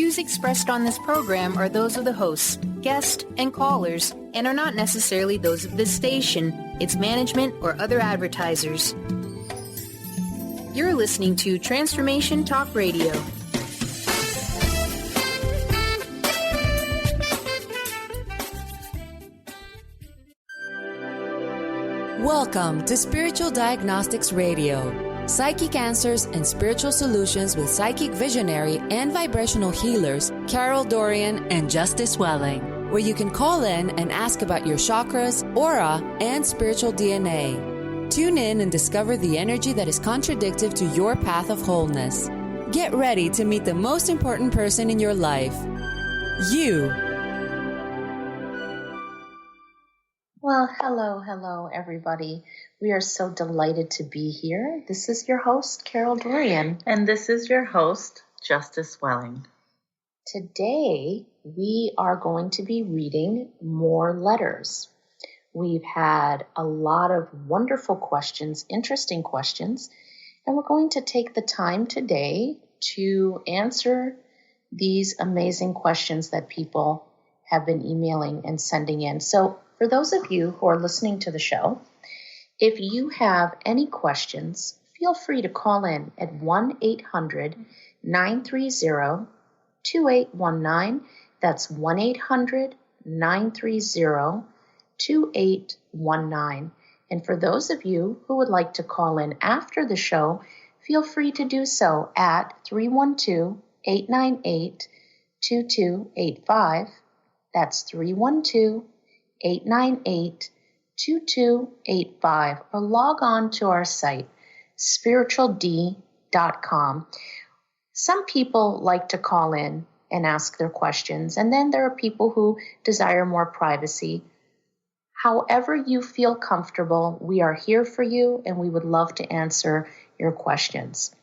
views expressed on this program are those of the hosts, guests, and callers, and are not necessarily those of this station, its management, or other advertisers. You're listening to Transformation Talk Radio. Welcome to Spiritual-Diagnostics-Radio. Psychic answers and spiritual solutions with psychic visionary and vibrational healers Carol, Dorian, and Justice Welling, where you can call in and ask about your chakras, aura, and spiritual DNA. Tune in and discover the energy that is contradictive to your path of wholeness. Get ready to meet the most important person in your life, you. Well, hello, everybody. We are so delighted to be here. This is your host, Carol Dorian. And this is your host, Justice Welling. Today, we are going to be reading more letters. We've had a lot of wonderful questions, interesting questions, and we're going to take the time today to answer these amazing questions that people have been emailing and sending in. So, for those of you who are listening to the show, if you have any questions, feel free to call in at 1-800-930-2819. That's 1-800-930-2819. And for those of you who would like to call in after the show, feel free to do so at 312-898-2285. That's 312-898-2285, or log on to our site, spiritual-d.com. Some people like to call in and ask their questions, and then there are people who desire more privacy. However you feel comfortable, we are here for you, and we would love to answer your questions.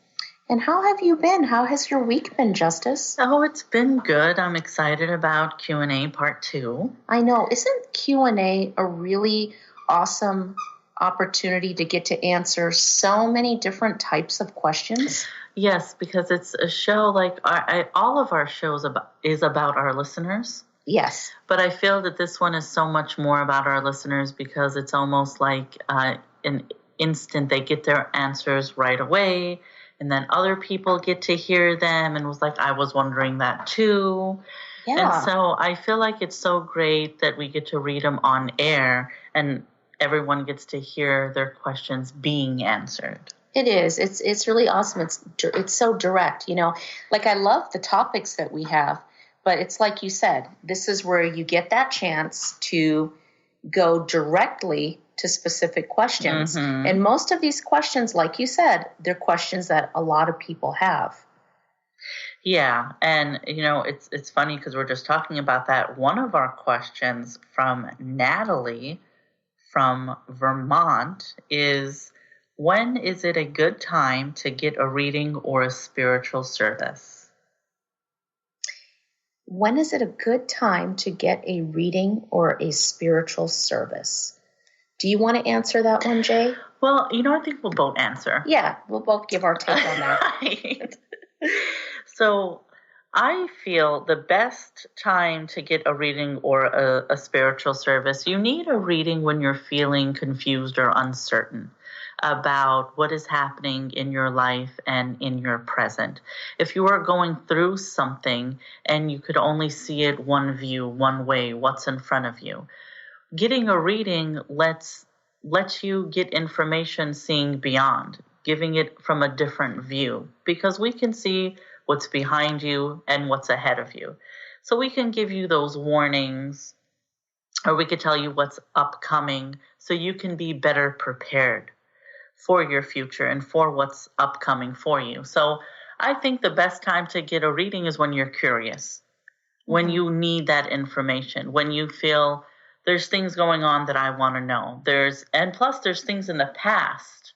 And how have you been? How has your week been, Justice? Oh, it's been good. I'm excited about Q&A Part 2. I know. Isn't Q&A a really awesome opportunity to get to answer so many different types of questions? Yes, because it's a show like all of our shows is about our listeners. Yes. But I feel that this one is so much more about our listeners because it's almost like an instant. They get their answers right away. And then other people get to hear them and was like, I was wondering that too. Yeah. And so I feel like it's so great that we get to read them on air and everyone gets to hear their questions being answered. It is. It's really awesome. It's so direct, you know. Like I love the topics that we have, but it's like you said, this is where you get that chance to go directly to specific questions. Mm-hmm. And most of these questions, like you said, they're questions that a lot of people have. Yeah. And, you know, it's funny because we're just talking about that. One of our questions from Natalie from Vermont is, when is it a good time to get a reading or a spiritual service? When is it a good time to get a reading or a spiritual service? Do you want to answer that one, Jay? Well, you know, I think we'll both answer. Yeah, we'll both give our take on that. Right. So I feel the best time to get a reading or a spiritual service, you need a reading when you're feeling confused or uncertain about what is happening in your life and in your present. If you are going through something and you could only see it one view, one way, what's in front of you, getting a reading lets you get information seeing beyond, giving it from a different view, because we can see what's behind you and what's ahead of you. So we can give you those warnings, or we could tell you what's upcoming so you can be better prepared for your future and for what's upcoming for you. So I think the best time to get a reading is when you're curious, when you need that information, when you feel there's things going on that I want to know. Plus there's things in the past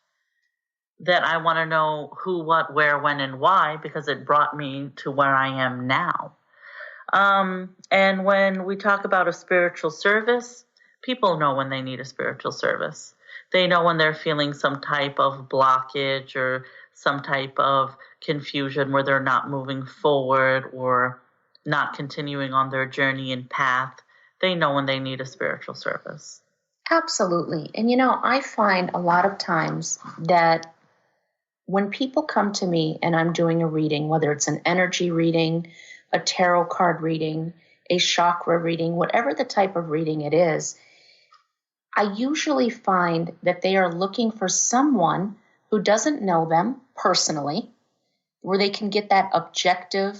that I want to know who, what, where, when, and why, because it brought me to where I am now. And when we talk about a spiritual service, people know when they need a spiritual service. They know when they're feeling some type of blockage or some type of confusion where they're not moving forward, or not continuing on their journey and path, they know when they need a spiritual service. Absolutely. And I find a lot of times that when people come to me and I'm doing a reading, whether it's an energy reading, a tarot card reading, a chakra reading, whatever the type of reading it is, I usually find that they are looking for someone who doesn't know them personally, where they can get that objective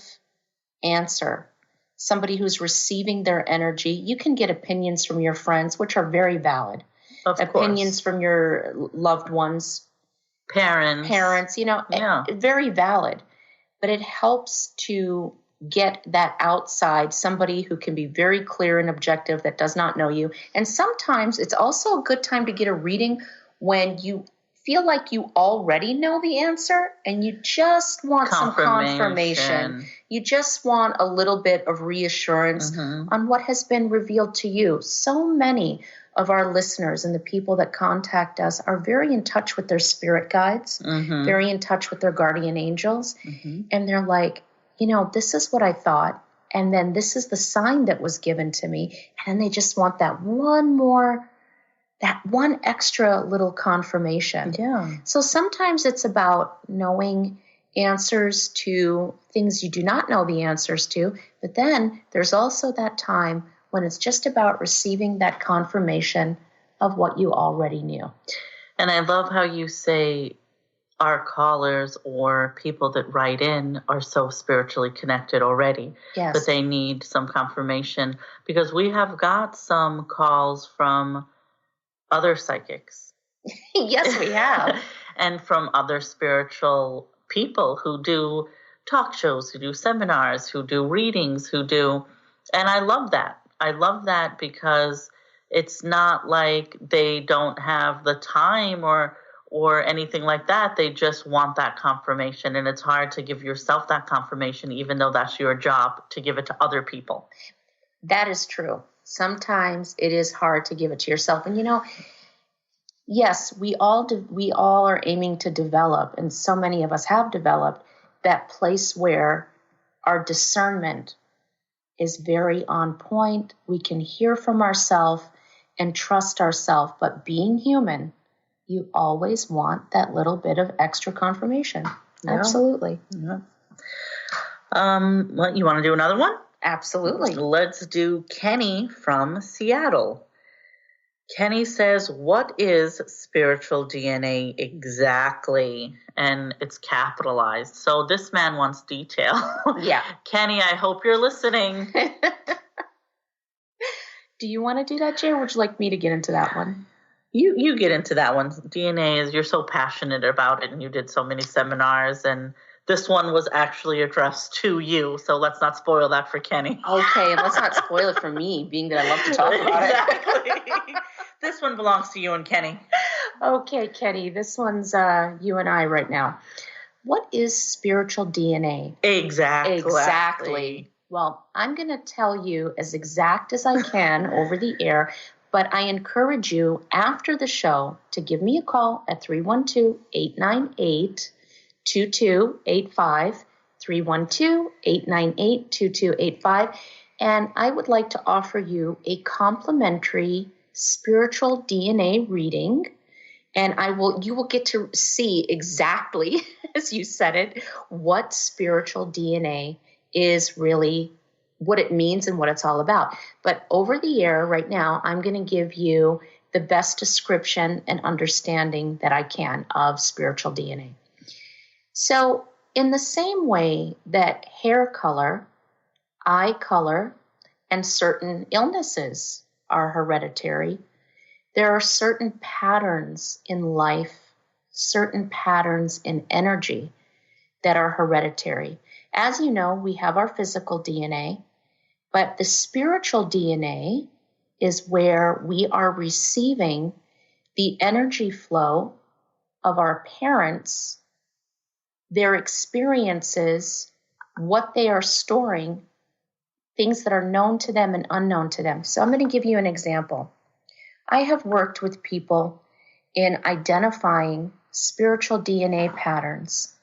answer. Somebody who's receiving their energy. You can get opinions from your friends, which are very valid. Opinions from your loved ones. Parents, very valid. But it helps to get that outside, somebody who can be very clear and objective that does not know you. And sometimes it's also a good time to get a reading when you feel like you already know the answer and you just want some confirmation. You just want a little bit of reassurance on what has been revealed to you. So many of our listeners and the people that contact us are very in touch with their spirit guides, very in touch with their guardian angels. And they're like, this is what I thought. And then this is the sign that was given to me. And then they just want that one extra little confirmation. Yeah. So sometimes it's about knowing answers to things you do not know the answers to. But then there's also that time when it's just about receiving that confirmation of what you already knew. And I love how you say our callers or people that write in are so spiritually connected already, but they need some confirmation, because we have got some calls from other psychics. Yes, we have. And from other spiritual people who do talk shows, who do seminars, who do readings, and I love that. I love that because it's not like they don't have the time or anything like that. They just want that confirmation. And it's hard to give yourself that confirmation, even though that's your job to give it to other people. That is true. Sometimes it is hard to give it to yourself. And yes, we all are aiming to develop, and so many of us have developed that place where our discernment is very on point. We can hear from ourselves and trust ourselves. But being human, you always want that little bit of extra confirmation. Yeah. Absolutely. Yeah. You want to do another one? Absolutely. Let's do Kenny from Seattle. Kenny says, what is spiritual DNA exactly? And it's capitalized. So this man wants detail. Yeah. Kenny, I hope you're listening. Do you want to do that, Jay, or would you like me to get into that one? You get into that one. DNA is, you're so passionate about it, and you did so many seminars, and this one was actually addressed to you, so let's not spoil that for Kenny. Okay, and let's not spoil it for me, being that I love to talk about it. This one belongs to you and Kenny. Okay, Kenny, this one's you and I right now. What is spiritual DNA? Exactly. Well, I'm going to tell you as exact as I can over the air, but I encourage you after the show to give me a call at 312-898-2285, 312-898-2285, and I would like to offer you a complimentary spiritual DNA reading, and you will get to see exactly, as you said it, what spiritual DNA is really, what it means and what it's all about. But over the air right now, I'm going to give you the best description and understanding that I can of spiritual DNA. So in the same way that hair color, eye color, and certain illnesses are hereditary, there are certain patterns in life, certain patterns in energy that are hereditary. As you know, we have our physical DNA, but the spiritual DNA is where we are receiving the energy flow of our parents, their experiences, what they are storing, things that are known to them and unknown to them. So I'm going to give you an example. I have worked with people in identifying spiritual DNA patterns.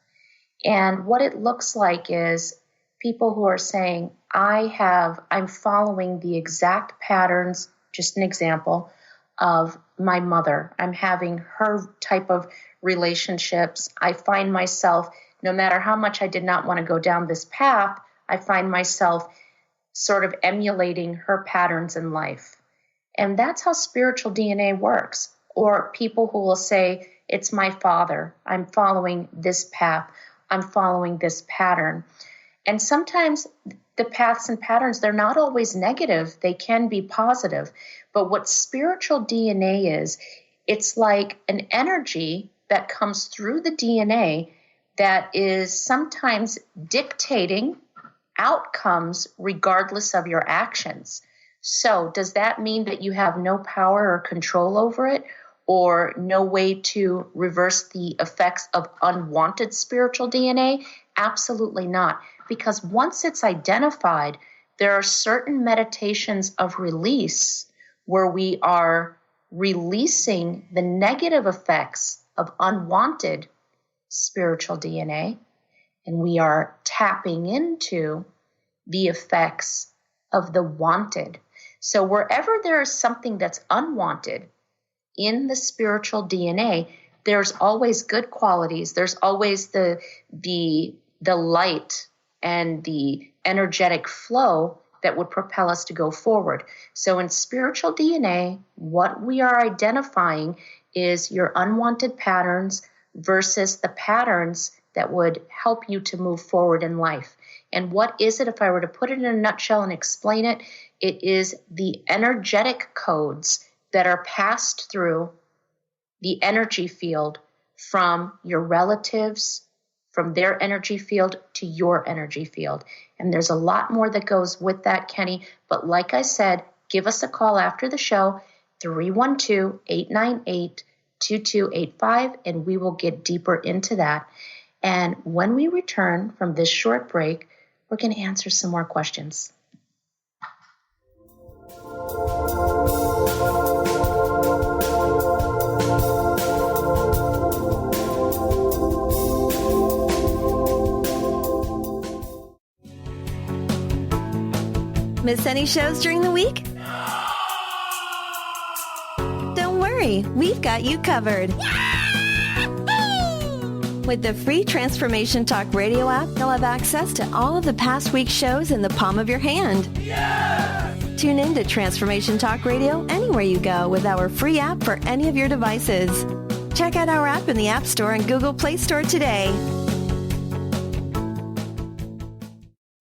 And what it looks like is people who are saying, I'm following the exact patterns, just an example, of my mother. I'm having her type of relationships. I find myself, no matter how much I did not want to go down this path, I find myself sort of emulating her patterns in life. And that's how spiritual DNA works. Or people who will say, it's my father. I'm following this path. I'm following this pattern. And sometimes the paths and patterns, they're not always negative. They can be positive. But what spiritual DNA is, it's like an energy that comes through the DNA that is sometimes dictating outcomes regardless of your actions. So does that mean that you have no power or control over it, or no way to reverse the effects of unwanted spiritual DNA? Absolutely not. Because once it's identified, there are certain meditations of release where we are releasing the negative effects of unwanted spiritual DNA, and we are tapping into the effects of the wanted. So wherever there is something that's unwanted in the spiritual DNA, there's always good qualities. There's always the light and the energetic flow that would propel us to go forward. So in spiritual DNA, what we are identifying is your unwanted patterns versus the patterns that would help you to move forward in life. And what is it, if I were to put it in a nutshell and explain it, it is the energetic codes that are passed through the energy field from your relatives, from their energy field to your energy field. And there's a lot more that goes with that, Kenny. But like I said, give us a call after the show, 312-898-2285, and we will get deeper into that. And when we return from this short break, we're going to answer some more questions. Miss any shows during the week? Don't worry, we've got you covered. With the free Transformation Talk Radio app, you'll have access to all of the past week's shows in the palm of your hand. Tune in to Transformation Talk Radio anywhere you go with our free app for any of your devices. Check out our app in the App Store and Google Play Store today.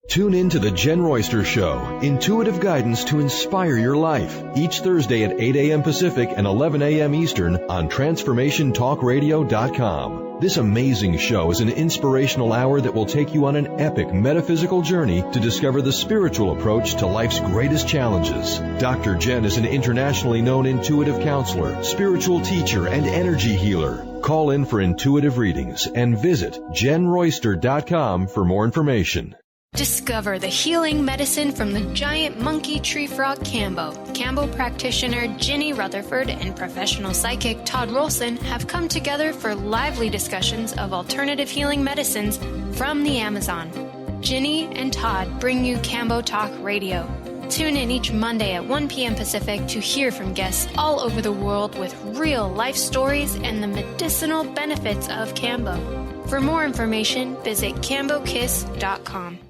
Tune in to The Jen Royster Show, intuitive guidance to inspire your life, each Thursday at 8 a.m. Pacific and 11 a.m. Eastern on TransformationTalkRadio.com. This amazing show is an inspirational hour that will take you on an epic metaphysical journey to discover the spiritual approach to life's greatest challenges. Dr. Jen is an internationally known intuitive counselor, spiritual teacher, and energy healer. Call in for intuitive readings and visit JenRoyster.com for more information. Discover the healing medicine from the giant monkey tree frog Cambo. Cambo practitioner Ginny Rutherford and professional psychic Todd Rolson have come together for lively discussions of alternative healing medicines from the Amazon. Ginny and Todd bring you Cambo Talk Radio. Tune in each Monday at 1 p.m. Pacific to hear from guests all over the world with real life stories and the medicinal benefits of Cambo. For more information, visit cambokiss.com.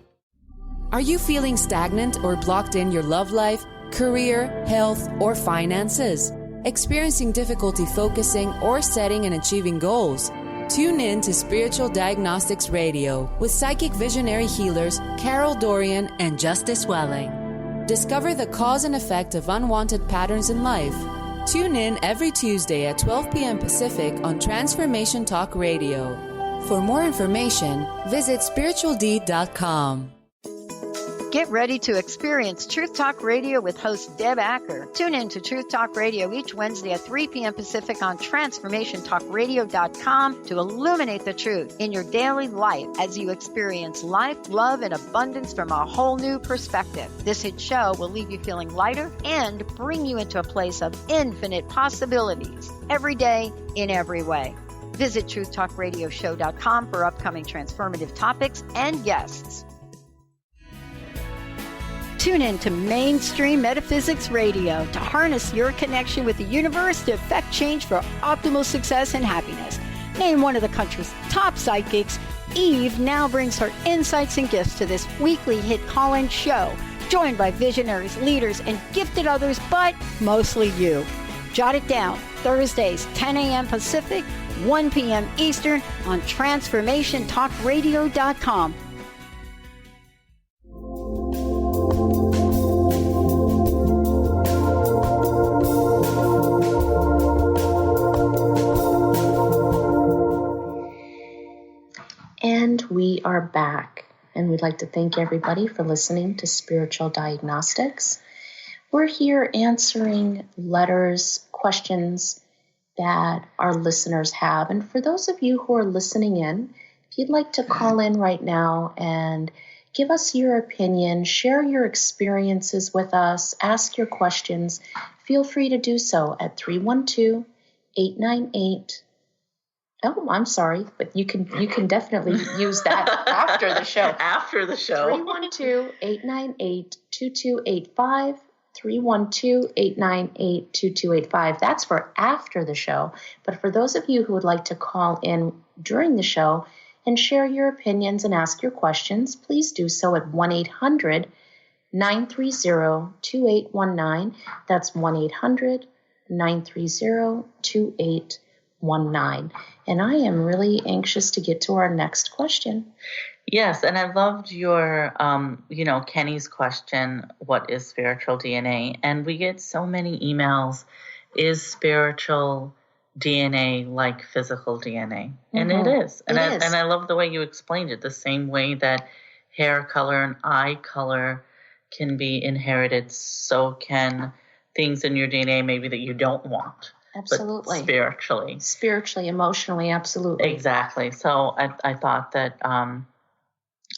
Are you feeling stagnant or blocked in your love life, career, health, or finances? Experiencing difficulty focusing or setting and achieving goals? Tune in to Spiritual-Diagnostics-Radio with psychic visionary healers Carol, Dorian, and Justice Welling. Discover the cause and effect of unwanted patterns in life. Tune in every Tuesday at 12 p.m. Pacific on Transformation Talk Radio. For more information, visit spiritual-d.com. Get ready to experience Truth Talk Radio with host Deb Acker. Tune in to Truth Talk Radio each Wednesday at 3 p.m. Pacific on TransformationTalkRadio.com to illuminate the truth in your daily life as you experience life, love, and abundance from a whole new perspective. This hit show will leave you feeling lighter and bring you into a place of infinite possibilities every day in every way. Visit TruthTalkRadioshow.com for upcoming transformative topics and guests. Tune in to Mainstream Metaphysics Radio to harness your connection with the universe to effect change for optimal success and happiness. Named one of the country's top psychics, Eve now brings her insights and gifts to this weekly hit call-in show, joined by visionaries, leaders, and gifted others, but mostly you. Jot it down, Thursdays, 10 a.m. Pacific, 1 p.m. Eastern on TransformationTalkRadio.com. And we are back, and we'd like to thank everybody for listening to Spiritual Diagnostics. We're here answering letters, questions that our listeners have. And for those of you who are listening in, if you'd like to call in right now and give us your opinion, share your experiences with us, ask your questions, feel free to do so at 312-898. Oh, I'm sorry, but you can definitely use that after the show. After the show. 312-898-2285. 312-898-2285. That's for after the show. But for those of you who would like to call in during the show and share your opinions and ask your questions, please do so at 1-800-930-2819. That's 1-800-930-2819. And I am really anxious to get to our next question. Yes, and I loved your, Kenny's question, what is spiritual DNA? And we get so many emails, is spiritual DNA like physical DNA? And it is. And I love the way you explained it, the same way that hair color and eye color can be inherited, so can things in your DNA maybe that you don't want. Absolutely. But spiritually, emotionally, absolutely. Exactly. So I thought that...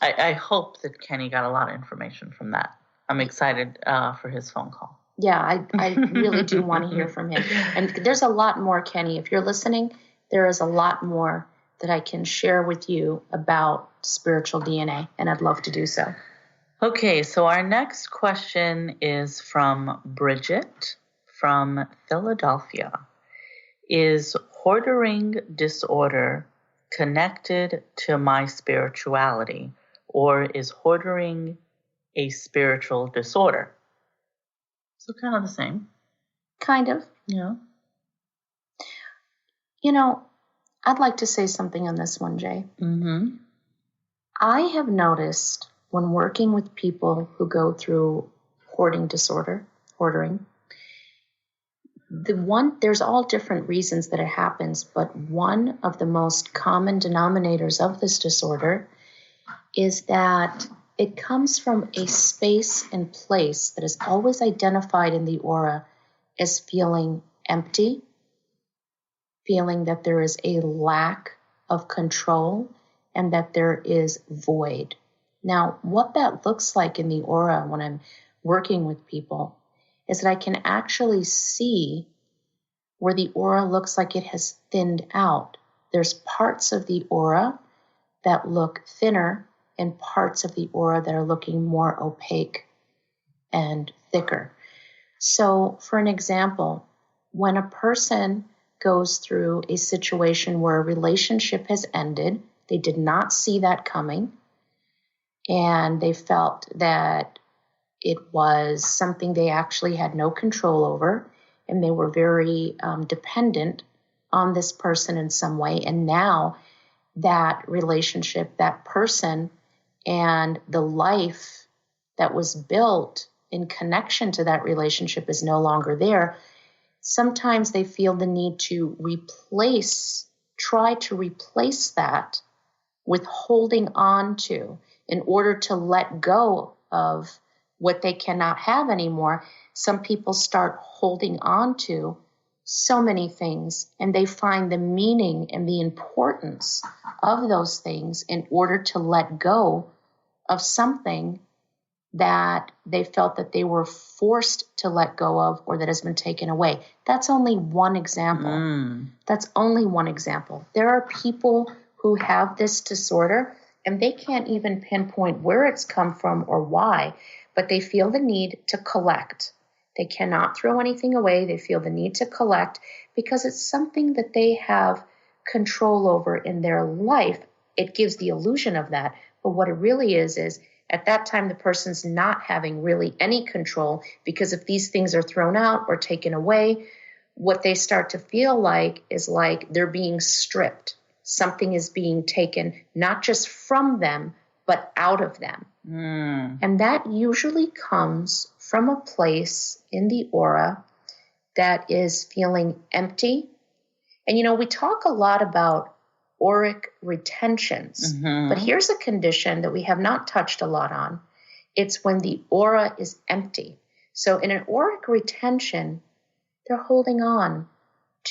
I hope that Kenny got a lot of information from that. I'm excited for his phone call. Yeah, I really do want to hear from him. And there's a lot more, Kenny. If you're listening, there is a lot more that I can share with you about spiritual DNA, and I'd love to do so. Okay, so our next question is from Bridget from Philadelphia. Is hoarding disorder connected to my spirituality, or is hoarding a spiritual disorder? So kind of the same. Kind of. Yeah. I'd like to say something on this one, Jay. Mm-hmm. I have noticed when working with people who go through hoarding, there's all different reasons that it happens, but one of the most common denominators of this disorder is that it comes from a space and place that is always identified in the aura as feeling empty, feeling that there is a lack of control, and that there is void. Now, what that looks like in the aura when I'm working with people is that I can actually see where the aura looks like it has thinned out. There's parts of the aura that look thinner and parts of the aura that are looking more opaque and thicker. So, for an example, when a person goes through a situation where a relationship has ended, they did not see that coming, and they felt that it was something they actually had no control over, and they were very dependent on this person in some way. And now that relationship, that person, and the life that was built in connection to that relationship is no longer there. Sometimes they feel the need to try to replace that with holding on to in order to let go of what they cannot have anymore. Some people start holding on to so many things, and they find the meaning and the importance of those things in order to let go of something that they felt that they were forced to let go of or that has been taken away. That's only one example. That's only one example. There are people who have this disorder, and they can't even pinpoint where it's come from or why, but they feel the need to collect. They cannot throw anything away. They feel the need to collect because it's something that they have control over in their life. It gives the illusion of that, but what it really is at that time the person's not having really any control, because if these things are thrown out or taken away, what they start to feel like is like they're being stripped. Something is being taken, not just from them, but out of them. And that usually comes from a place in the aura that is feeling empty. And, we talk a lot about auric retentions, but here's a condition that we have not touched a lot on. It's when the aura is empty. So in an auric retention, they're holding on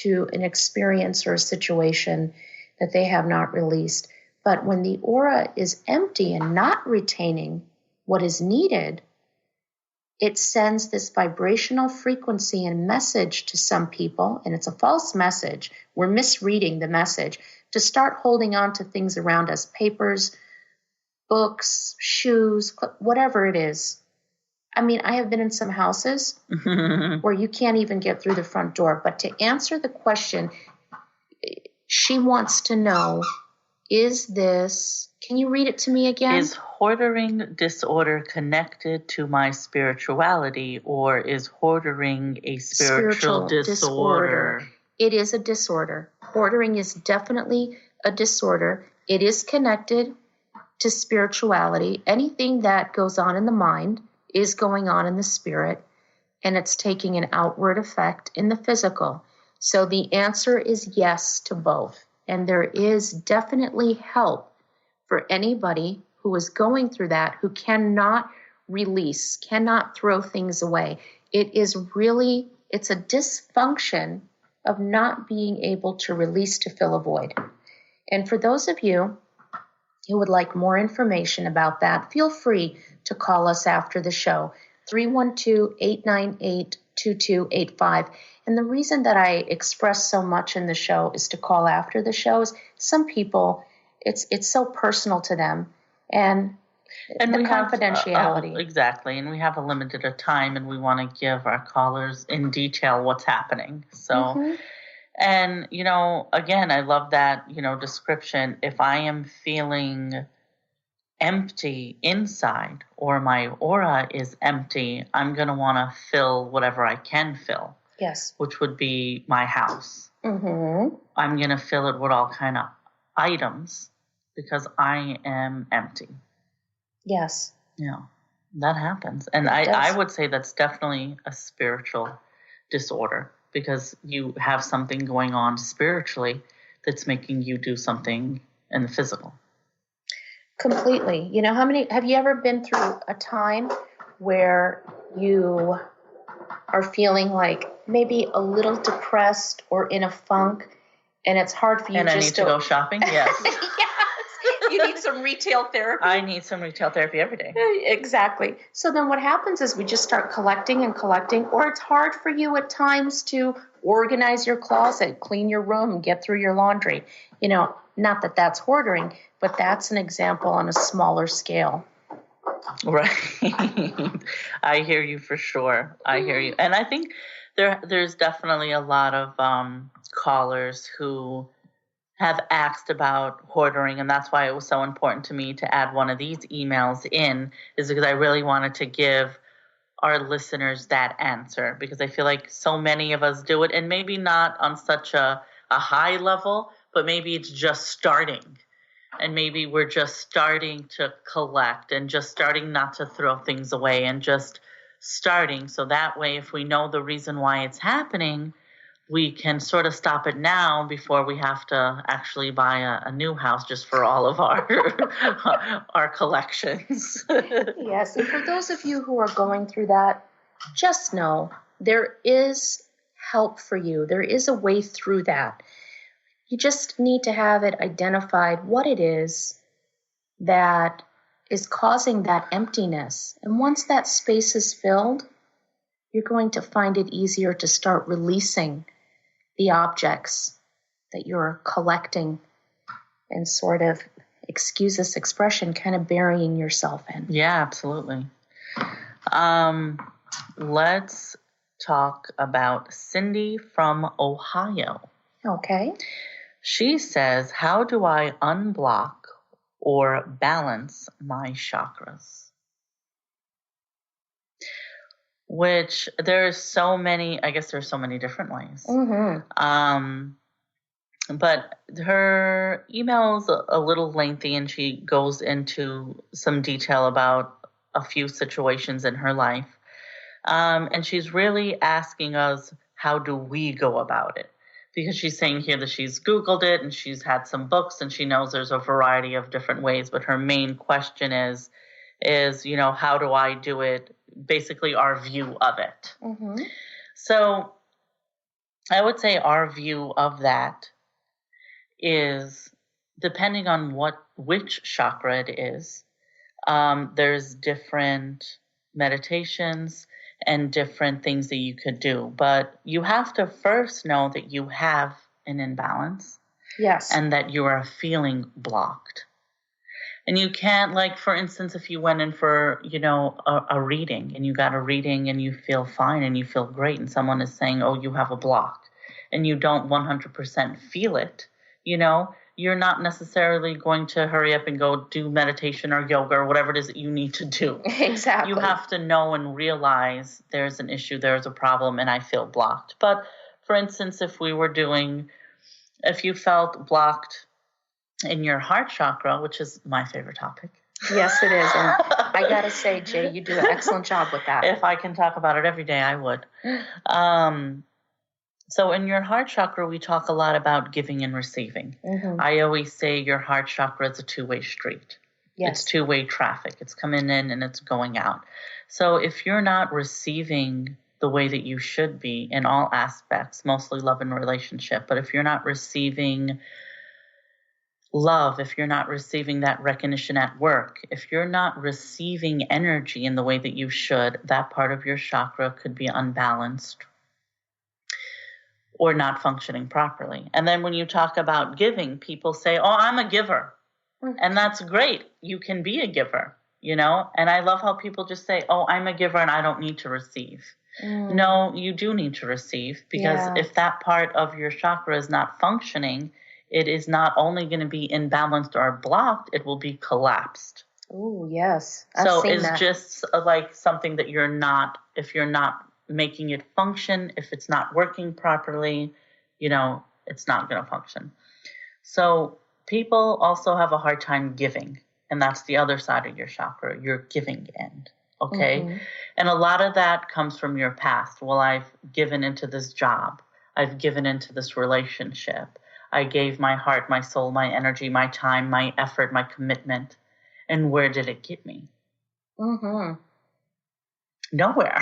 to an experience or a situation that they have not released. But when the aura is empty and not retaining what is needed, it sends this vibrational frequency and message to some people, and it's a false message. We're misreading the message to start holding on to things around us, papers, books, shoes, whatever it is. I mean, I have been in some houses where you can't even get through the front door. But to answer the question, she wants to know, can you read it to me again? Is hoarding disorder connected to my spirituality, or is hoarding a spiritual disorder? It is a disorder. Hoarding is definitely a disorder. It is connected to spirituality. Anything that goes on in the mind is going on in the spirit, and it's taking an outward effect in the physical. So the answer is yes to both. And there is definitely help for anybody who is going through that, who cannot release, cannot throw things away. It's a dysfunction of not being able to release to fill a void. And for those of you who would like more information about that, feel free to call us after the show, 312-898-2285. And the reason that I express so much in the show is to call after the shows. Some people, it's so personal to them, and the confidentiality. Exactly, and we have a limited time, and we want to give our callers in detail what's happening. So, and again, I love that description. If I am feeling empty inside, or my aura is empty, I'm going to want to fill whatever I can fill. Yes. Which would be my house. I'm going to fill it with all kind of items because I am empty. Yes. Yeah, that happens. And I would say that's definitely a spiritual disorder, because you have something going on spiritually that's making you do something in the physical. Completely. Have you ever been through a time where you are feeling like maybe a little depressed or in a funk, and it's hard for you and I need to go shopping? Yes. Yes. You need some retail therapy. I need some retail therapy every day. Exactly. So then what happens is we just start collecting and collecting, or it's hard for you at times to organize your closet, clean your room, get through your laundry. Not that that's hoarding, but that's an example on a smaller scale. Right. I hear you for sure. I hear you. And I think there's definitely a lot of callers who have asked about hoarding, and that's why it was so important to me to add one of these emails in, is because I really wanted to give our listeners that answer, because I feel like so many of us do it, and maybe not on such a high level, but maybe it's just starting. And maybe we're just starting to collect and just starting not to throw things away and just starting. So that way, if we know the reason why it's happening, we can sort of stop it now before we have to actually buy a new house just for all of our collections. Yes, and for those of you who are going through that, just know there is help for you. There is a way through that. You just need to have it identified what it is that is causing that emptiness. And once that space is filled, you're going to find it easier to start releasing the objects that you're collecting and sort of excuse this expression, kind of burying yourself in. Yeah, absolutely. Let's talk about Cindy from Ohio. Okay. She says, how do I unblock or balance my chakras? Which there's so many different ways. Mm-hmm. But her email's a little lengthy, and she goes into some detail about a few situations in her life. And she's really asking us, how do we go about it? Because she's saying here that she's Googled it and she's had some books and she knows there's a variety of different ways. But her main question is, how do I do it? Basically, our view of it. Mm-hmm. So I would say our view of that is, depending on which chakra it is, there's different meditations and different things that you could do. But you have to first know that you have an imbalance. Yes. And that you are feeling blocked. And you can't, like, for instance, if you went in for, a reading and you got a reading and you feel fine and you feel great and someone is saying, oh, you have a block, and you don't 100% feel it, you're not necessarily going to hurry up and go do meditation or yoga or whatever it is that you need to do. Exactly. You have to know and realize there's an issue, there's a problem, and I feel blocked. But for instance, if you felt blocked in your heart chakra, which is my favorite topic. Yes, it is. And I got to say, Jay, you do an excellent job with that. If I can talk about it every day, I would. So in your heart chakra, we talk a lot about giving and receiving. Mm-hmm. I always say your heart chakra is a two-way street. Yes. It's two-way traffic. It's coming in and it's going out. So if you're not receiving the way that you should be in all aspects, mostly love and relationship, but if you're not receiving love, if you're not receiving that recognition at work, if you're not receiving energy in the way that you should, that part of your chakra could be unbalanced or not functioning properly. And then when you talk about giving, people say, oh, I'm a giver. Mm-hmm. And that's great. You can be a giver, And I love how people just say, oh, I'm a giver and I don't need to receive. Mm. No, you do need to receive, because if that part of your chakra is not functioning, it is not only going to be imbalanced or blocked, it will be collapsed. Oh, yes. So it's just like something that if you're not making it function, if it's not working properly, it's not going to function. So people also have a hard time giving, and that's the other side of your chakra, your giving end. Okay. Mm-hmm. And a lot of that comes from your past. Well, I've given into this job. I've given into this relationship. I gave my heart, my soul, my energy, my time, my effort, my commitment. And where did it get me? Mm-hmm. Nowhere.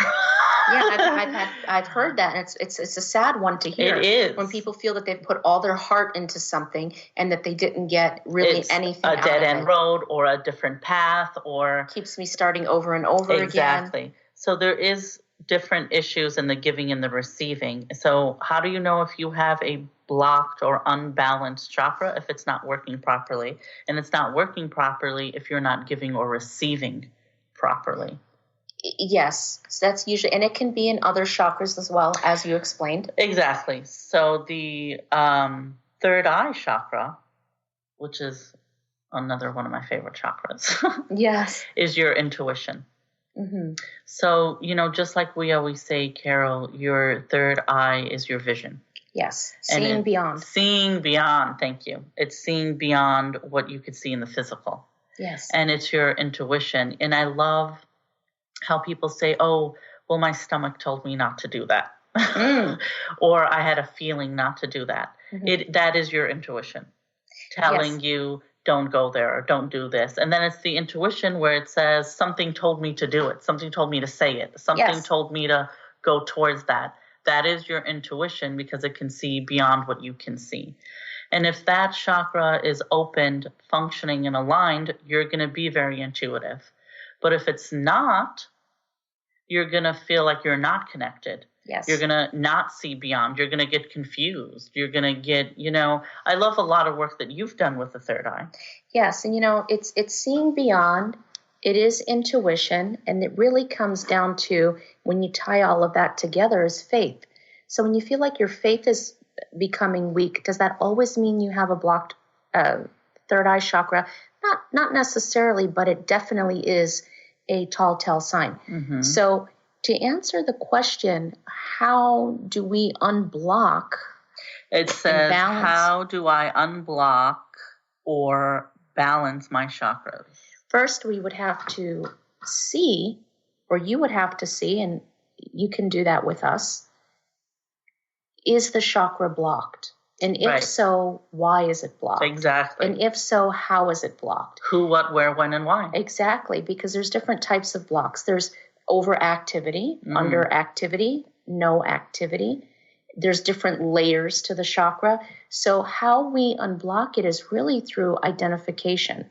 Yeah, I've heard that, and it's a sad one to hear. It is. When people feel that they've put all their heart into something and that they didn't get really anything out of it. A dead-end road or a different path, or keeps me starting over and over again. Exactly. So there is different issues in the giving and the receiving. So how do you know if you have a blocked or unbalanced chakra? If it's not working properly. And it's not working properly if you're not giving or receiving properly. Yes, that's usually, and it can be in other chakras as well, as you explained. Exactly. So the third eye chakra, which is another one of my favorite chakras, yes, is your intuition. Mm-hmm. So, just like we always say, Carol, your third eye is your vision. Yes, seeing beyond. Seeing beyond, thank you. It's seeing beyond what you could see in the physical. Yes. And it's your intuition. And I love how people say, oh, well, my stomach told me not to do that. Or I had a feeling not to do that. Mm-hmm. That is your intuition telling you, don't go there or don't do this. And then it's the intuition where it says, something told me to do it. Something told me to say it. Something told me to go towards that. That is your intuition, because it can see beyond what you can see. And if that chakra is opened, functioning, and aligned, you're going to be very intuitive. But if it's not, you're going to feel like you're not connected. Yes. You're going to not see beyond. You're going to get confused. You're going to get, I love a lot of work that you've done with the third eye. Yes. And, it's seeing beyond. It is intuition. And it really comes down to, when you tie all of that together, is faith. So when you feel like your faith is becoming weak, does that always mean you have a blocked third eye chakra? Not necessarily, but it definitely is a tall tale sign. Mm-hmm. So to answer the question, how do we unblock? It says, how do I unblock or balance my chakras? First, we would have to see, or you would have to see, and you can do that with us, is the chakra blocked? And if so, why is it blocked? Exactly. And if so, how is it blocked? Who, what, where, when, and why? Exactly, because there's different types of blocks. There's overactivity, underactivity, no activity. There's different layers to the chakra. So how we unblock it is really through identification,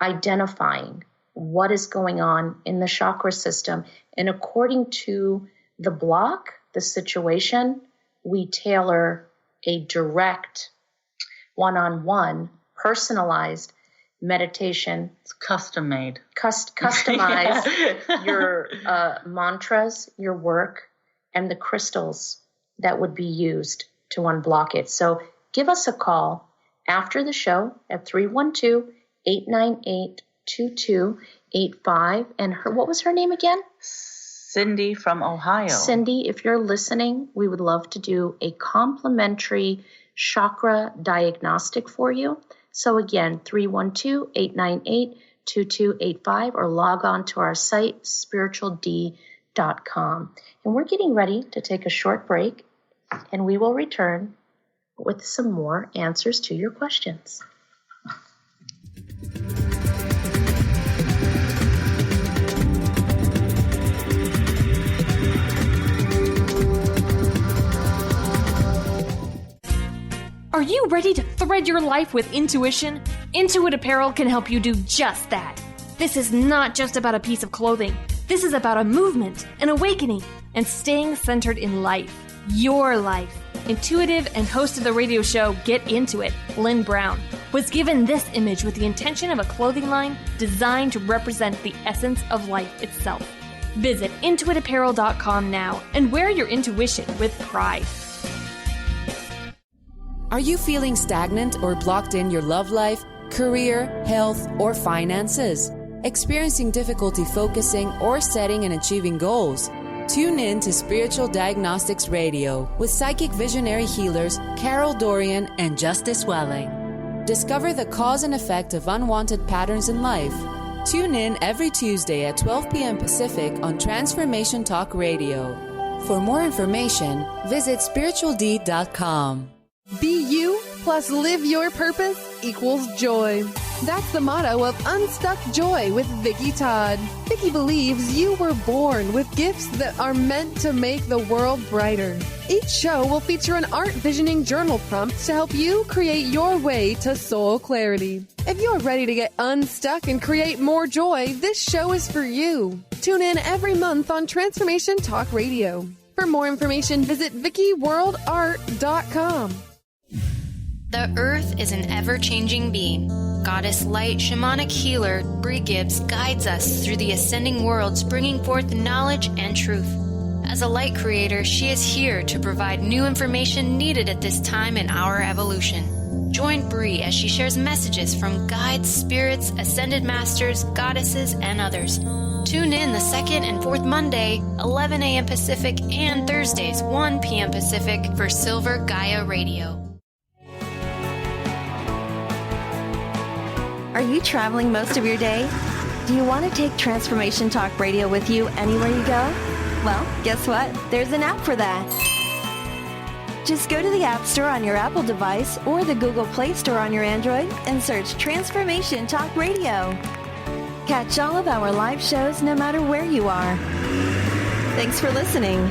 identifying what is going on in the chakra system. And according to the block, the situation, we tailor a direct, one-on-one, personalized meditation. It's custom made. Customize your mantras, your work, and the crystals that would be used to unblock it. So give us a call after the show at 312-898-2285. And what was her name again? Cindy from Ohio. Cindy, if you're listening, we would love to do a complimentary chakra diagnostic for you. So again, 312-898-2285, or log on to our site, spiritual-d.com. And we're getting ready to take a short break, and we will return with some more answers to your questions. Are you ready to thread your life with intuition? Intuit Apparel can help you do just that. This is not just about a piece of clothing. This is about a movement, an awakening, and staying centered in life. Your life. Intuitive and host of the radio show Get Into It, Lynn Brown, was given this image with the intention of a clothing line designed to represent the essence of life itself. Visit intuitapparel.com now and wear your intuition with pride. Are you feeling stagnant or blocked in your love life, career, health, or finances? Experiencing difficulty focusing or setting and achieving goals? Tune in to Spiritual Diagnostics Radio with psychic visionary healers Carol, Dorian, and Justice Welling. Discover the cause and effect of unwanted patterns in life. Tune in every Tuesday at 12 p.m. Pacific on Transformation Talk Radio. For more information, visit spiritual-d.com. Be you plus live your purpose equals joy. That's the motto of Unstuck Joy with Vicki Todd. Vicki believes you were born with gifts that are meant to make the world brighter. Each show will feature an art visioning journal prompt to help you create your way to soul clarity. If you're ready to get unstuck and create more joy, this show is for you. Tune in every month on Transformation Talk Radio. For more information, visit VickiWorldArt.com. The Earth is an ever-changing being. Goddess Light Shamanic Healer Bree Gibbs guides us through the ascending worlds, bringing forth knowledge and truth. As a light creator, she is here to provide new information needed at this time in our evolution. Join Bree as she shares messages from guides, spirits, ascended masters, goddesses, and others. Tune in the second and fourth Monday, 11 a.m. Pacific, and Thursdays, 1 p.m. Pacific for Silver Gaia Radio. Are you traveling most of your day? Do you want to take Transformation Talk Radio with you anywhere you go? Well, guess what? There's an app for that. Just go to the App Store on your Apple device or the Google Play Store on your Android and search Transformation Talk Radio. Catch all of our live shows no matter where you are. Thanks for listening.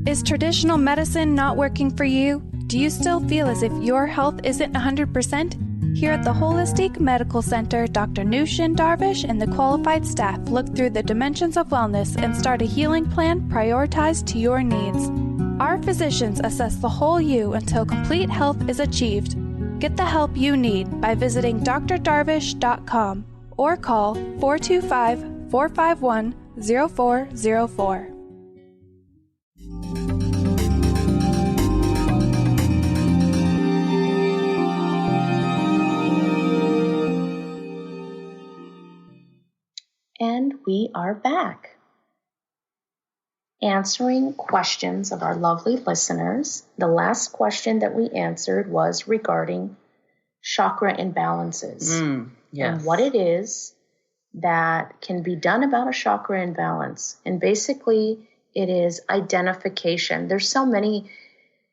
Is traditional medicine not working for you? Do you still feel as if your health isn't 100%? Here at the Holistic Medical Center, Dr. Nushin Darvish and the qualified staff look through the dimensions of wellness and start a healing plan prioritized to your needs. Our physicians assess the whole you until complete health is achieved. Get the help you need by visiting drdarvish.com or call 425-451-0404. And we are back, answering questions of our lovely listeners. The last question that we answered was regarding chakra imbalances. Yes. And what it is that can be done about a chakra imbalance. And basically, it is identification. There's so many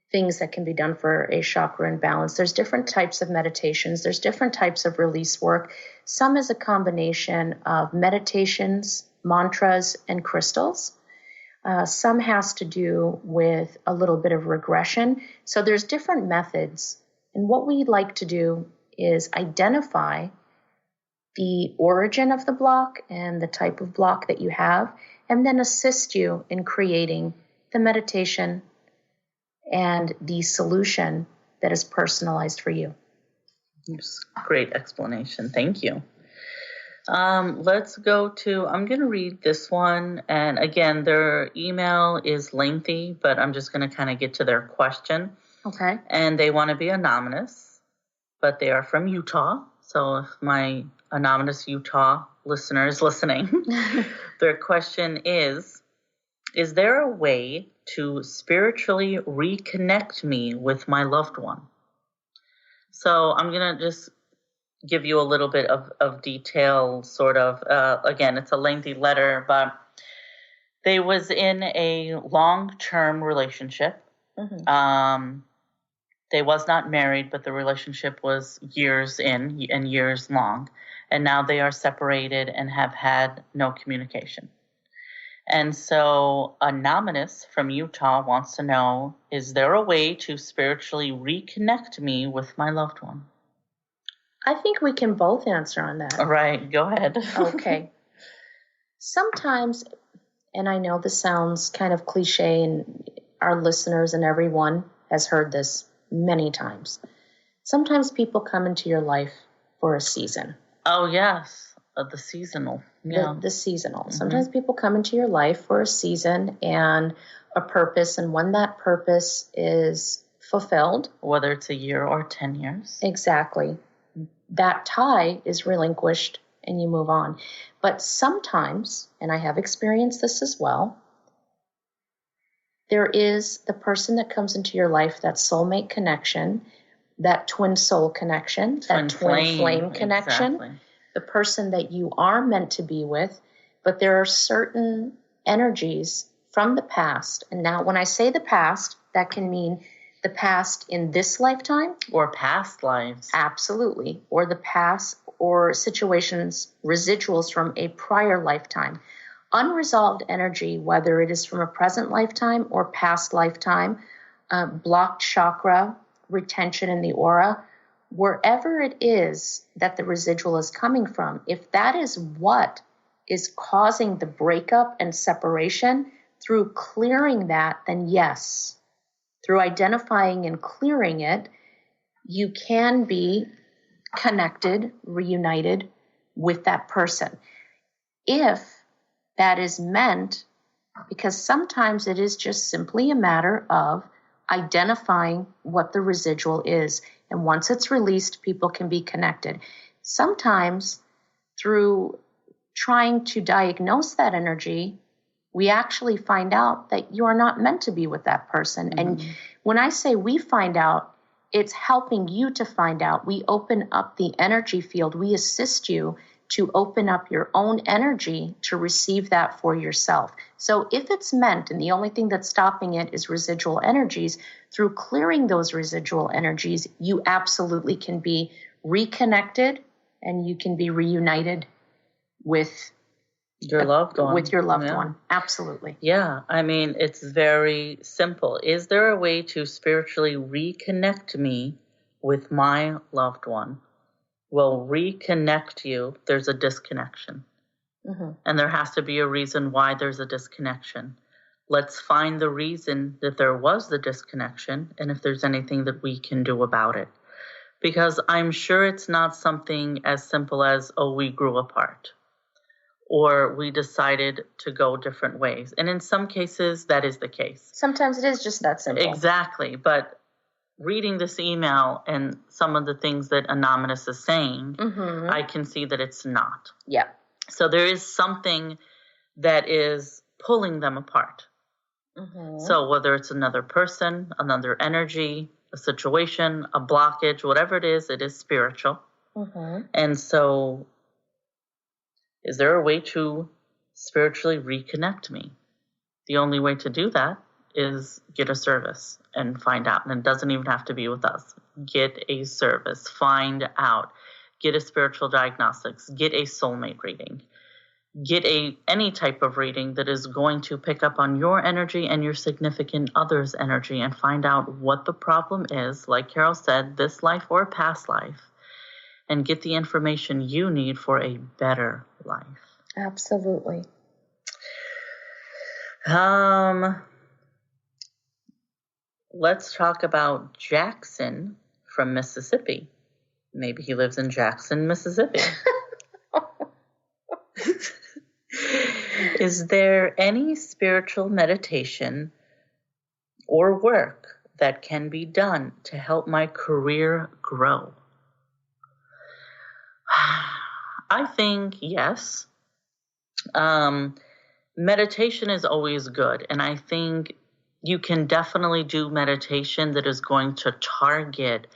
things that can be done for a chakra imbalance. There's different types of meditations. There's different types of release work. Some is a combination of meditations, mantras, and crystals. Some has to do with a little bit of regression. So there's different methods. And what we'd like to do is identify the origin of the block and the type of block that you have, and then assist you in creating the meditation and the solution that is personalized for you. Great explanation. Thank you. Let's go to, I'm going to read this one. And again, their email is lengthy, but I'm just going to kind of get to their question. Okay. And they want to be anonymous, but they are from Utah. So if my anonymous Utah listener is listening, their question is there a way to spiritually reconnect me with my loved one? So I'm going to just give you a little bit of detail, sort of. Again, it's a lengthy letter, but they was in a long-term relationship. Mm-hmm. They was not married, but the relationship was years in and years long. And now they are separated and have had no communication. And so Anonymous from Utah wants to know, is there a way to spiritually reconnect me with my loved one? I think we can both answer on that. All right, go ahead. Okay. Sometimes, and I know this sounds kind of cliche, and our listeners and everyone has heard this many times. Sometimes people come into your life for a season. Oh, yes. The seasonal. Yeah. The seasonal. Mm-hmm. Sometimes people come into your life for a season and a purpose, and when that purpose is fulfilled, whether it's a year or 10 years. Exactly. That tie is relinquished and you move on. But sometimes, and I have experienced this as well, there is the person that comes into your life, that soulmate connection, that twin soul connection, that twin flame connection. Exactly. The person that you are meant to be with, but there are certain energies from the past. And now when I say the past, that can mean the past in this lifetime. Or past lives. Absolutely. Or the past or situations, residuals from a prior lifetime. Unresolved energy, whether it is from a present lifetime or past lifetime, blocked chakra, retention in the aura, wherever it is that the residual is coming from, if that is what is causing the breakup and separation, through clearing that, then yes, through identifying and clearing it, you can be connected, reunited with that person. If that is meant, because sometimes it is just simply a matter of identifying what the residual is. And once it's released, people can be connected. Sometimes through trying to diagnose that energy, we actually find out that you are not meant to be with that person. Mm-hmm. And when I say we find out, it's helping you to find out. We open up the energy field. We assist you to open up your own energy to receive that for yourself. So if it's meant, and the only thing that's stopping it is residual energies, through clearing those residual energies, you absolutely can be reconnected and you can be reunited with your loved one. With your loved one. Absolutely. Yeah. I mean, it's very simple. Is there a way to spiritually reconnect me with my loved one? will reconnect you, there's a disconnection. Mm-hmm. And there has to be a reason why there's a disconnection. Let's find the reason that there was the disconnection and if there's anything that we can do about it. Because I'm sure it's not something as simple as, oh, we grew apart or we decided to go different ways. And in some cases, that is the case. Sometimes it is just that simple. Exactly. But reading this email and some of the things that Anonymous is saying, Mm-hmm. I can see that it's not. Yeah. So there is something that is pulling them apart. Mm-hmm. So whether it's another person, another energy, a situation, a blockage, whatever it is spiritual. Mm-hmm. And so is there a way to spiritually reconnect me? The only way to do that is get a service and find out. And it doesn't even have to be with us. Get a service, find out, get a spiritual diagnostics, get a soulmate reading. Get any type of reading that is going to pick up on your energy and your significant other's energy and find out what the problem is, like Carol said, this life or past life, and get the information you need for a better life. Absolutely. Let's talk about Jackson from Mississippi. Maybe he lives in Jackson, Mississippi. Is there any spiritual meditation or work that can be done to help my career grow? I think yes. Meditation is always good, and I think you can definitely do meditation that is going to target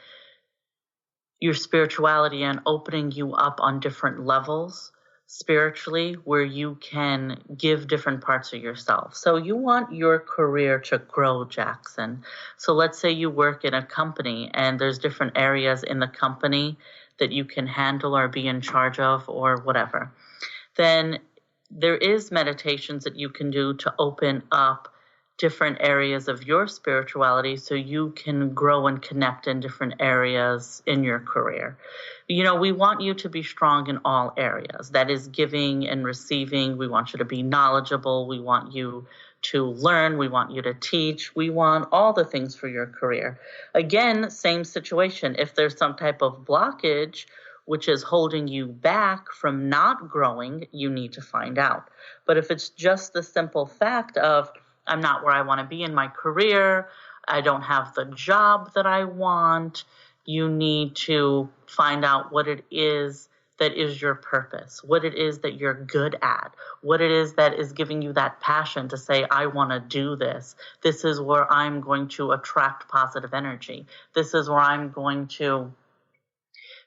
your spirituality and opening you up on different levels spiritually, where you can give different parts of yourself. So you want your career to grow, Jackson. So let's say you work in a company and there's different areas in the company that you can handle or be in charge of or whatever. Then there is meditations that you can do to open up different areas of your spirituality so you can grow and connect in different areas in your career. You know, we want you to be strong in all areas. That is giving and receiving. We want you to be knowledgeable. We want you to learn. We want you to teach. We want all the things for your career. Again, same situation. If there's some type of blockage which is holding you back from not growing, you need to find out. But if it's just the simple fact of, I'm not where I want to be in my career, I don't have the job that I want, you need to find out what it is that is your purpose, what it is that you're good at, what it is that is giving you that passion to say, I want to do this. This is where I'm going to attract positive energy. This is where I'm going to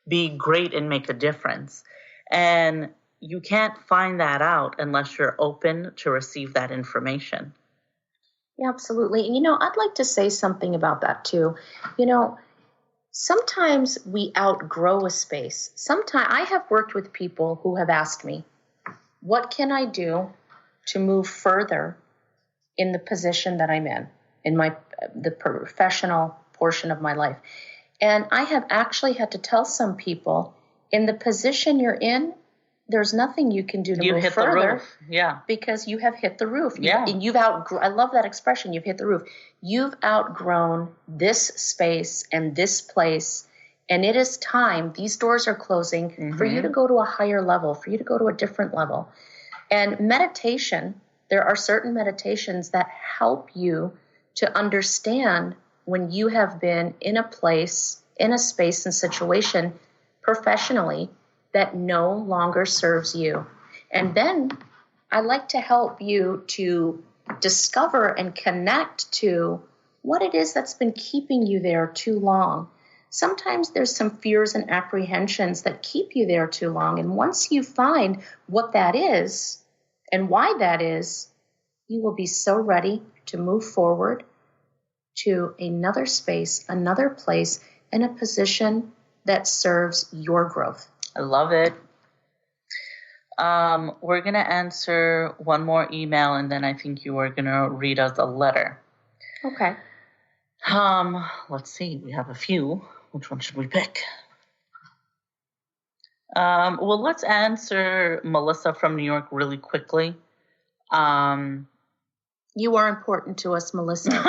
be great and make a difference. And you can't find that out unless you're open to receive that information. Yeah, absolutely. And, I'd like to say something about that too. Sometimes we outgrow a space. Sometimes I have worked with people who have asked me, what can I do to move further in the position that I'm in the professional portion of my life? And I have actually had to tell some people, in the position you're in, there's nothing you can do to move further. The roof. Yeah. Because you have hit the roof. Yeah. And I love that expression, you've hit the roof. You've outgrown this space and this place, and it is time, these doors are closing, for you to go to a higher level, for you to go to a different level. And meditation, there are certain meditations that help you to understand when you have been in a place, in a space and situation professionally that no longer serves you. And then I like to help you to discover and connect to what it is that's been keeping you there too long. Sometimes there's some fears and apprehensions that keep you there too long. And once you find what that is and why that is, you will be so ready to move forward to another space, another place, in a position that serves your growth. I love it. We're going to answer one more email, and then I think you are going to read us a letter. Okay. Let's see. We have a few. Which one should we pick? Well, let's answer Melissa from New York really quickly. You are important to us, Melissa.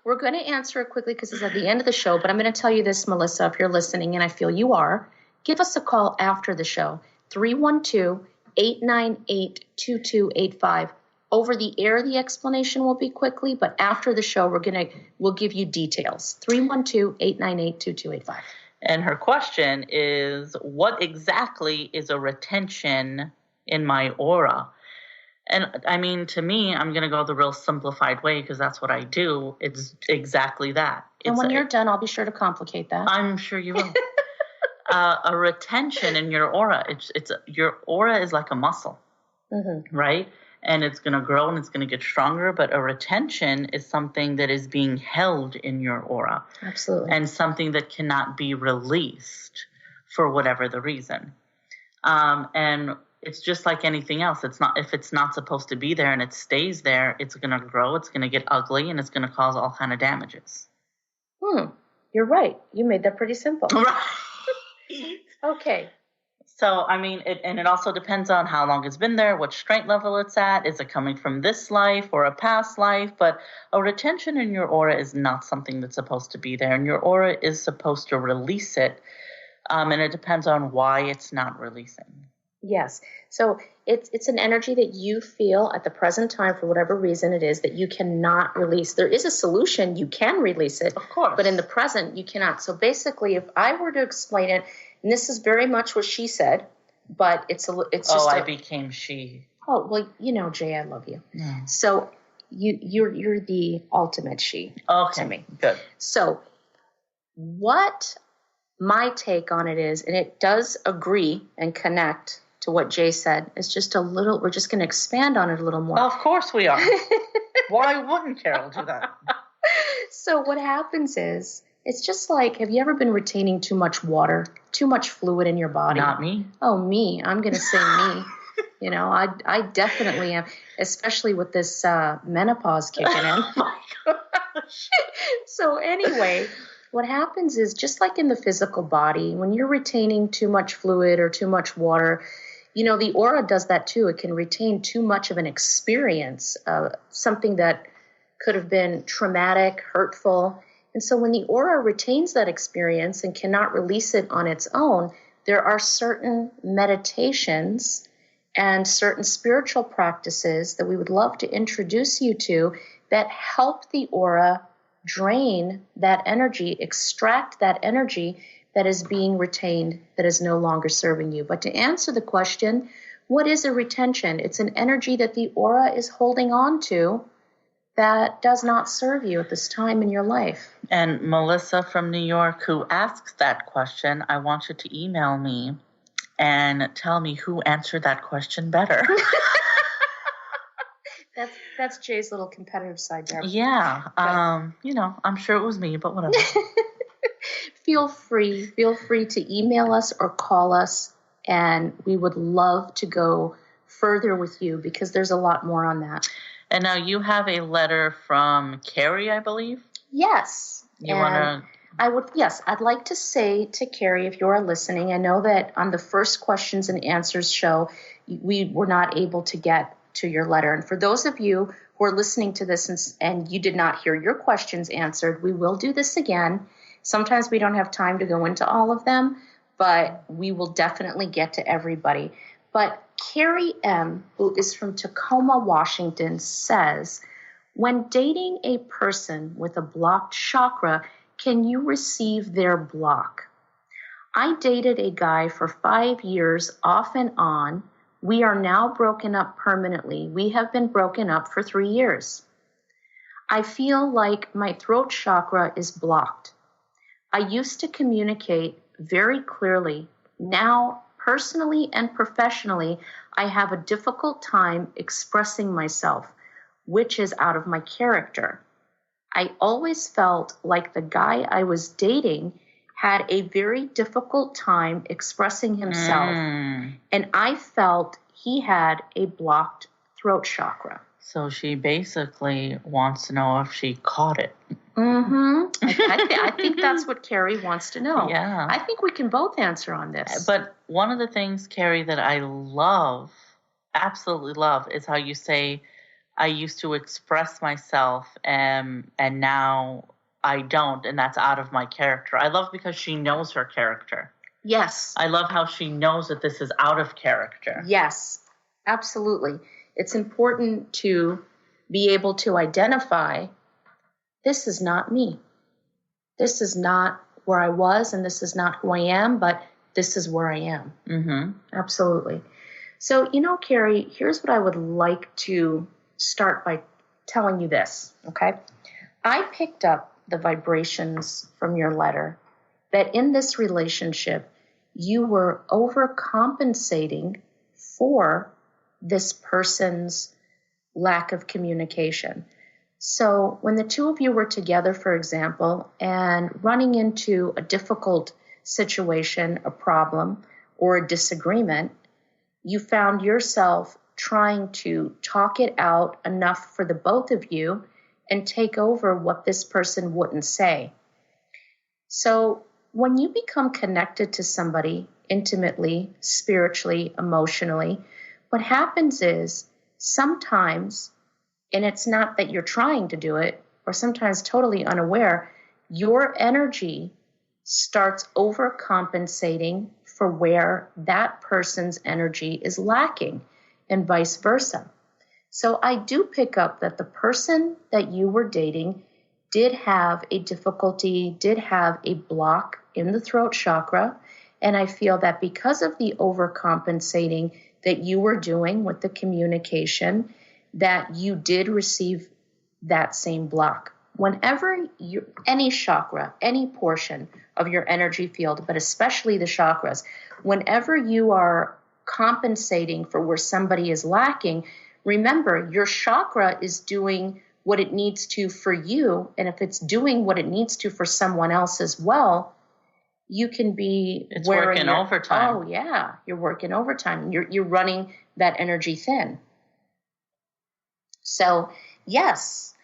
We're going to answer it quickly because it's at the end of the show, but I'm going to tell you this, Melissa, if you're listening, and I feel you are, give us a call after the show, 312-898-2285. Over the air, the explanation will be quickly, but after the show, we'll give you details. 312-898-2285. And her question is, what exactly is a retention in my aura? And I mean, to me, I'm going to go the real simplified way because that's what I do. It's exactly that. And when you're done, I'll be sure to complicate that. I'm sure you will. A retention in your aura, your aura is like a muscle, right? And it's going to grow and it's going to get stronger. But a retention is something that is being held in your aura. Absolutely. And something that cannot be released for whatever the reason. And it's just like anything else. If it's not supposed to be there and it stays there, it's going to grow, it's going to get ugly, and it's going to cause all kind of damages. You're right. You made that pretty simple. Right. Okay. So, I mean, it also depends on how long it's been there, what strength level it's at. Is it coming from this life or a past life? But a retention in your aura is not something that's supposed to be there, and your aura is supposed to release it. And it depends on why it's not releasing. Yes. So it's an energy that you feel at the present time, for whatever reason it is, that you cannot release. There is a solution. You can release it. Of course. But in the present, you cannot. So basically, if I were to explain it, and this is very much what she said, but it's just I became she. Oh, well, you know, Jay, I love you. Yeah. So you're the ultimate she to me. Good. So what my take on it is, and it does agree and connect to what Jay said, is just we're just going to expand on it a little more. Of course we are. Why wouldn't Carol do that? So what happens is, it's just like, have you ever been retaining too much water, too much fluid in your body? Not me. Oh, me. I'm going to say me. You know, I definitely am, especially with this menopause kicking in. Oh my gosh. So anyway, what happens is, just like in the physical body, when you're retaining too much fluid or too much water, you know, the aura does that too. It can retain too much of an experience, something that could have been traumatic, hurtful. And so when the aura retains that experience and cannot release it on its own, there are certain meditations and certain spiritual practices that we would love to introduce you to that help the aura drain that energy, extract that energy that is being retained, that is no longer serving you. But to answer the question, what is a retention? It's an energy that the aura is holding on to that does not serve you at this time in your life. And Melissa from New York, who asks that question, I want you to email me and tell me who answered that question better. That's Jay's little competitive side there. Yeah. You know, I'm sure it was me, but whatever. Feel free to email us or call us, and we would love to go further with you because there's a lot more on that. And now you have a letter from Carrie, I believe? Yes. I'd like to say to Carrie, if you're listening, I know that on the first questions and answers show, we were not able to get to your letter. And for those of you who are listening to this and you did not hear your questions answered, we will do this again. Sometimes we don't have time to go into all of them, but we will definitely get to everybody. But Carrie M., who is from Tacoma, Washington, says, when dating a person with a blocked chakra, can you receive their block? I dated a guy for 5 years off and on. We are now broken up permanently. We have been broken up for 3 years. I feel like my throat chakra is blocked. I used to communicate very clearly. Now, personally and professionally, I have a difficult time expressing myself, which is out of my character. I always felt like the guy I was dating had a very difficult time expressing himself, and I felt he had a blocked throat chakra. So she basically wants to know if she caught it. Mm-hmm. I think that's what Carrie wants to know. Yeah. I think we can both answer on this. But one of the things, Carrie, that I love, absolutely love, is how you say, I used to express myself and now I don't, and that's out of my character. I love because she knows her character. Yes. I love how she knows that this is out of character. Yes, absolutely. It's important to be able to identify, this is not me. This is not where I was, and this is not who I am, but this is where I am. Mm-hmm. Absolutely. So, Carrie, here's what I would like to start by telling you this, okay? I picked up the vibrations from your letter that in this relationship, you were overcompensating for this person's lack of communication. So when the two of you were together, for example, and running into a difficult situation, a problem, or a disagreement, you found yourself trying to talk it out enough for the both of you and take over what this person wouldn't say. So when you become connected to somebody intimately, spiritually, emotionally, what happens is sometimes, and it's not that you're trying to do it, or sometimes totally unaware, your energy starts overcompensating for where that person's energy is lacking, and vice versa. So I do pick up that the person that you were dating did have a difficulty, did have a block in the throat chakra, and I feel that because of the overcompensating that you were doing with the communication, that you did receive that same block. Whenever any chakra, any portion of your energy field, but especially the chakras, whenever you are compensating for where somebody is lacking, remember your chakra is doing what it needs to for you, and if it's doing what it needs to for someone else as well, you can be working overtime. Oh yeah, you're working overtime. You're running that energy thin. So yes,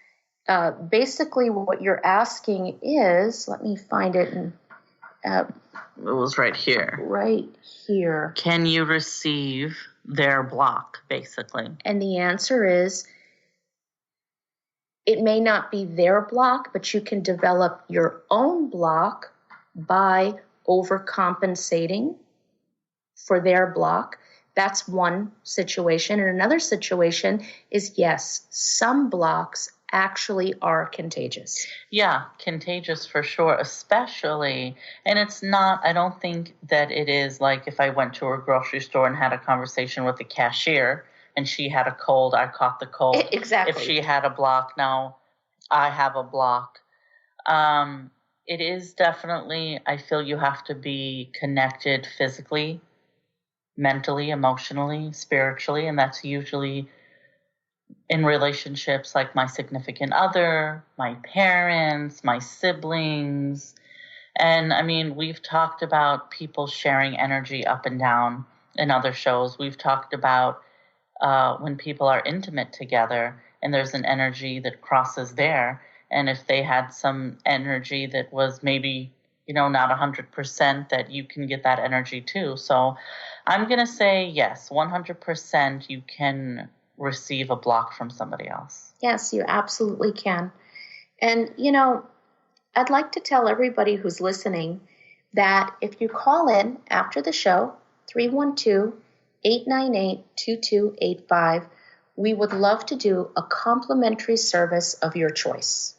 basically what you're asking is, let me find it. It was right here. Right here. Can you receive their block, basically? And the answer is, it may not be their block, but you can develop your own block by overcompensating for their block. That's one situation. And another situation is, yes, some blocks actually are contagious. Yeah, contagious for sure, especially, and it's not, I don't think that it is like if I went to a grocery store and had a conversation with the cashier and she had a cold, I caught the cold. Exactly. If she had a block, now I have a block. It is definitely, I feel you have to be connected physically, mentally, emotionally, spiritually, and that's usually in relationships like my significant other, my parents, my siblings. And I mean, we've talked about people sharing energy up and down in other shows. We've talked about when people are intimate together and there's an energy that crosses there. And if they had some energy that was maybe, not 100%, that you can get that energy too. So I'm going to say yes, 100% you can receive a block from somebody else. Yes, you absolutely can. And, I'd like to tell everybody who's listening that if you call in after the show, 312-898-2285, we would love to do a complimentary service of your choice.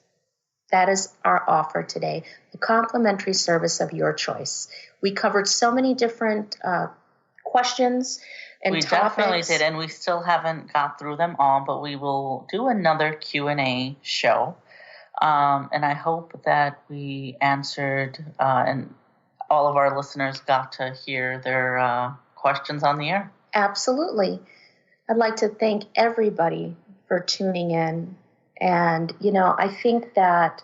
That is our offer today, a complimentary service of your choice. We covered so many different questions and we topics. Definitely did, and we still haven't got through them all, but we will do another Q&A show. And I hope that we answered and all of our listeners got to hear their questions on the air. Absolutely. I'd like to thank everybody for tuning in. And, I think that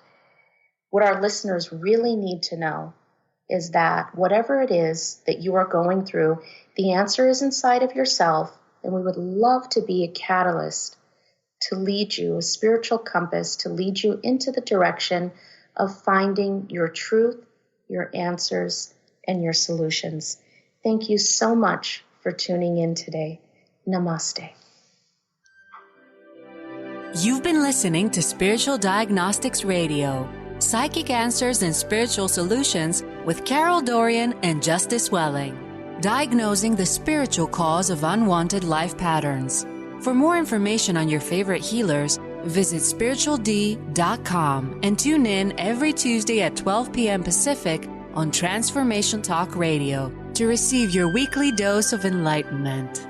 what our listeners really need to know is that whatever it is that you are going through, the answer is inside of yourself, and we would love to be a catalyst to lead you, a spiritual compass to lead you into the direction of finding your truth, your answers, and your solutions. Thank you so much for tuning in today. Namaste. You've been listening to Spiritual Diagnostics Radio, Psychic Answers and Spiritual Solutions with Carol Dorian and Justice Welling, diagnosing the spiritual cause of unwanted life patterns. For more information on your favorite healers, visit spirituald.com and tune in every Tuesday at 12 p.m. Pacific on Transformation Talk Radio to receive your weekly dose of enlightenment.